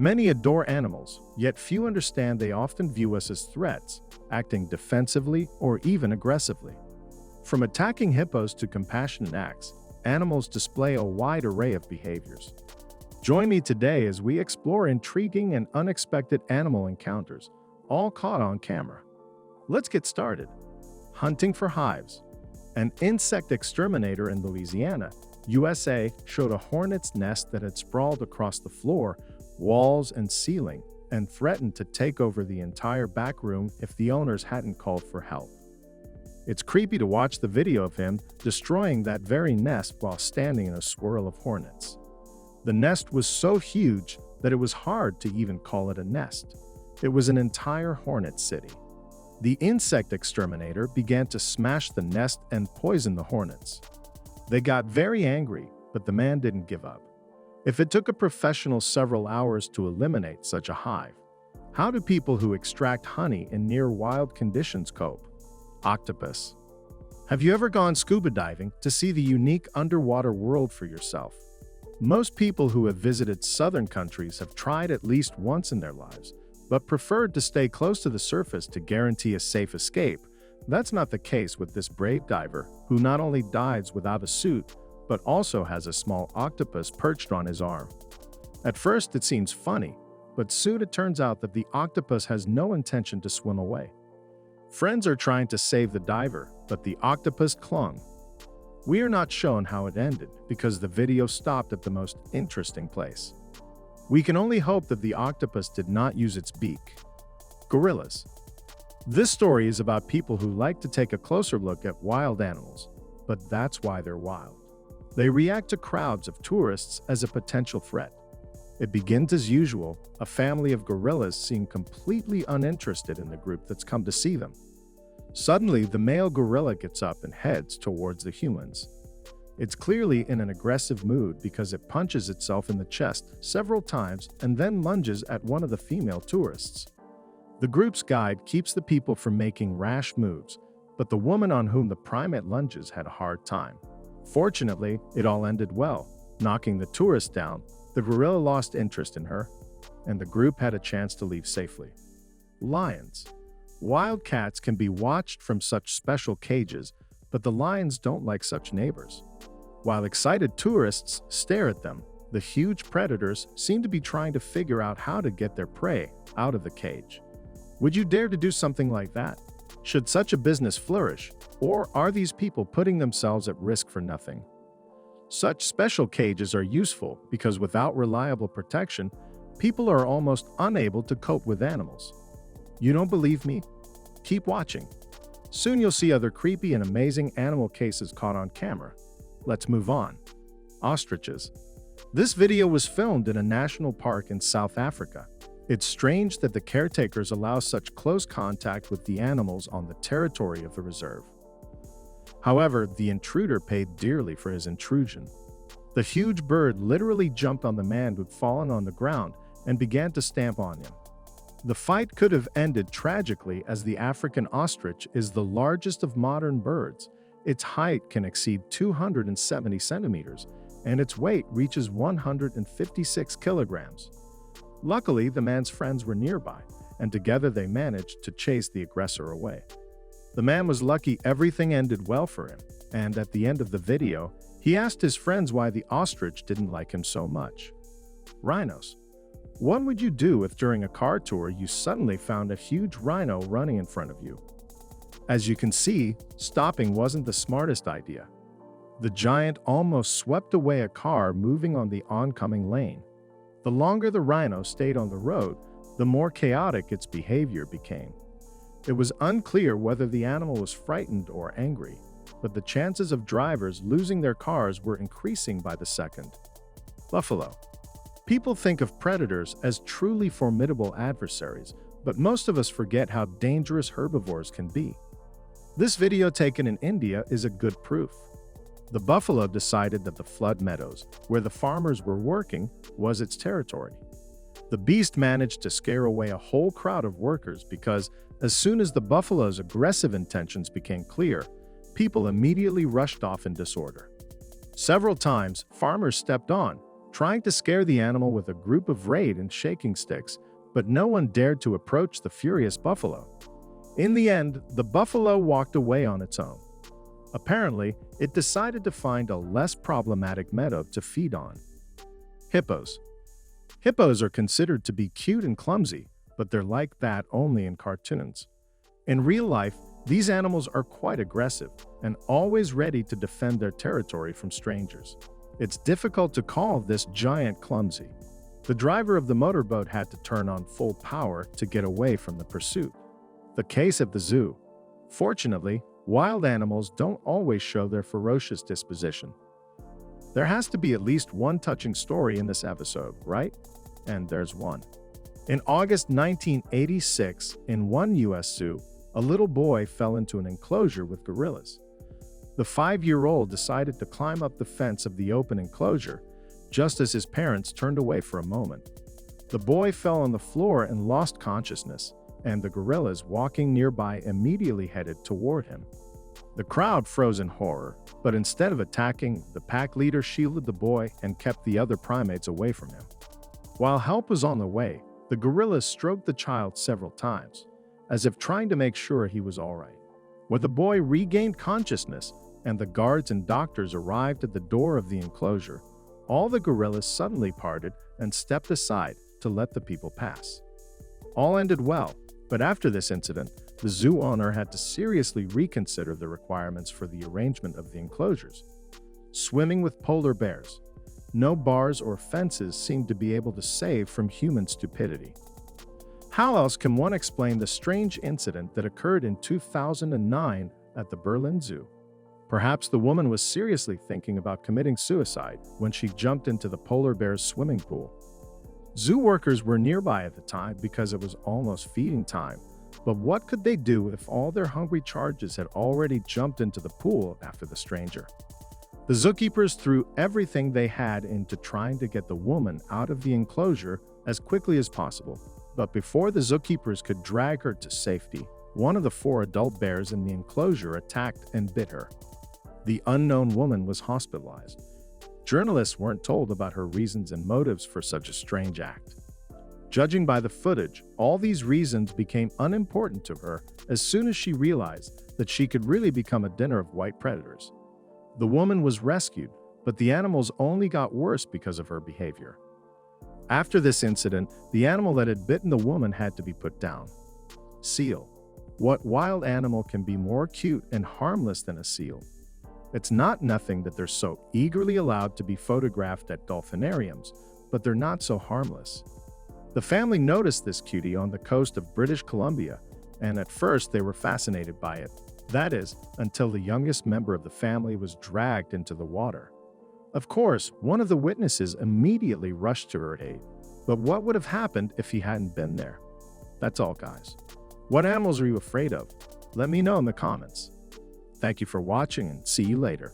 Many adore animals, yet few understand they often view us as threats, acting defensively or even aggressively. From attacking hippos to compassionate acts, animals display a wide array of behaviors. Join me today as we explore intriguing and unexpected animal encounters, all caught on camera. Let's get started. Hunting for hives. An insect exterminator in Louisiana, USA, showed a hornet's nest that had sprawled across the floor, walls, and ceiling, and threatened to take over the entire back room if the owners hadn't called for help. It's creepy to watch the video of him destroying that very nest while standing in a swirl of hornets. The nest was so huge that it was hard to even call it a nest. It was an entire hornet city. The insect exterminator began to smash the nest and poison the hornets. They got very angry, but the man didn't give up. If it took a professional several hours to eliminate such a hive, how do people who extract honey in near wild conditions cope? Octopus. Have you ever gone scuba diving to see the unique underwater world for yourself? Most people who have visited southern countries have tried at least once in their lives, but preferred to stay close to the surface to guarantee a safe escape. That's not the case with this brave diver, who not only dives without a suit, but also has a small octopus perched on his arm. At first it seems funny, but soon it turns out that the octopus has no intention to swim away. Friends are trying to save the diver, but the octopus clung. We are not shown how it ended because the video stopped at the most interesting place. We can only hope that the octopus did not use its beak. Gorillas. This story is about people who like to take a closer look at wild animals, but that's why they're wild. They react to crowds of tourists as a potential threat. It begins as usual, a family of gorillas seem completely uninterested in the group that's come to see them. Suddenly, the male gorilla gets up and heads towards the humans. It's clearly in an aggressive mood because it punches itself in the chest several times and then lunges at one of the female tourists. The group's guide keeps the people from making rash moves, but the woman on whom the primate lunges had a hard time. Fortunately, it all ended well, knocking the tourist down. The gorilla lost interest in her, and the group had a chance to leave safely. Lions. Wild cats can be watched from such special cages, but the lions don't like such neighbors. While excited tourists stare at them, the huge predators seem to be trying to figure out how to get their prey out of the cage. Would you dare to do something like that? Should such a business flourish, or are these people putting themselves at risk for nothing? Such special cages are useful because without reliable protection, people are almost unable to cope with animals. You don't believe me? Keep watching. Soon you'll see other creepy and amazing animal cases caught on camera. Let's move on. Ostriches. This video was filmed in a national park in South Africa. It's strange that the caretakers allow such close contact with the animals on the territory of the reserve. However, the intruder paid dearly for his intrusion. The huge bird literally jumped on the man who'd fallen on the ground and began to stamp on him. The fight could have ended tragically as the African ostrich is the largest of modern birds. Its height can exceed 270 centimeters, and its weight reaches 156 kilograms. Luckily, the man's friends were nearby, and together they managed to chase the aggressor away. The man was lucky everything ended well for him, and at the end of the video, he asked his friends why the ostrich didn't like him so much. Rhinos. What would you do if during a car tour you suddenly found a huge rhino running in front of you? As you can see, stopping wasn't the smartest idea. The giant almost swept away a car moving on the oncoming lane. The longer the rhino stayed on the road, the more chaotic its behavior became. It was unclear whether the animal was frightened or angry, but the chances of drivers losing their cars were increasing by the second. Buffalo. People think of predators as truly formidable adversaries, but most of us forget how dangerous herbivores can be. This video taken in India is a good proof. The buffalo decided that the flood meadows, where the farmers were working, was its territory. The beast managed to scare away a whole crowd of workers because, as soon as the buffalo's aggressive intentions became clear, people immediately rushed off in disorder. Several times, farmers stepped on, trying to scare the animal with a group of raid and shaking sticks, but no one dared to approach the furious buffalo. In the end, the buffalo walked away on its own. Apparently, it decided to find a less problematic meadow to feed on. Hippos. Hippos are considered to be cute and clumsy, but they're like that only in cartoons. In real life, these animals are quite aggressive and always ready to defend their territory from strangers. It's difficult to call this giant clumsy. The driver of the motorboat had to turn on full power to get away from the pursuit. The case at the zoo. Fortunately, wild animals don't always show their ferocious disposition. There has to be at least one touching story in this episode, right? And there's one. In August 1986, in one U.S. zoo, a little boy fell into an enclosure with gorillas. The 5-year-old decided to climb up the fence of the open enclosure, just as his parents turned away for a moment. The boy fell on the floor and lost consciousness, and the gorillas walking nearby immediately headed toward him. The crowd froze in horror, but instead of attacking, the pack leader shielded the boy and kept the other primates away from him. While help was on the way, the gorillas stroked the child several times, as if trying to make sure he was all right. When the boy regained consciousness and the guards and doctors arrived at the door of the enclosure, all the gorillas suddenly parted and stepped aside to let the people pass. All ended well, but after this incident, the zoo owner had to seriously reconsider the requirements for the arrangement of the enclosures. Swimming with polar bears. No bars or fences seemed to be able to save from human stupidity. How else can one explain the strange incident that occurred in 2009 at the Berlin Zoo? Perhaps the woman was seriously thinking about committing suicide when she jumped into the polar bear's swimming pool. Zoo workers were nearby at the time because it was almost feeding time, but what could they do if all their hungry charges had already jumped into the pool after the stranger? The zookeepers threw everything they had into trying to get the woman out of the enclosure as quickly as possible. But before the zookeepers could drag her to safety, one of the 4 adult bears in the enclosure attacked and bit her. The unknown woman was hospitalized. Journalists weren't told about her reasons and motives for such a strange act. Judging by the footage, all these reasons became unimportant to her as soon as she realized that she could really become a dinner of white predators. The woman was rescued, but the animals only got worse because of her behavior. After this incident, the animal that had bitten the woman had to be put down. Seal. What wild animal can be more cute and harmless than a seal? It's not nothing that they're so eagerly allowed to be photographed at dolphinariums, but they're not so harmless. The family noticed this cutie on the coast of British Columbia, and at first they were fascinated by it. That is, until the youngest member of the family was dragged into the water. Of course, one of the witnesses immediately rushed to her aid. But what would have happened if he hadn't been there? That's all, guys. What animals are you afraid of? Let me know in the comments. Thank you for watching and see you later.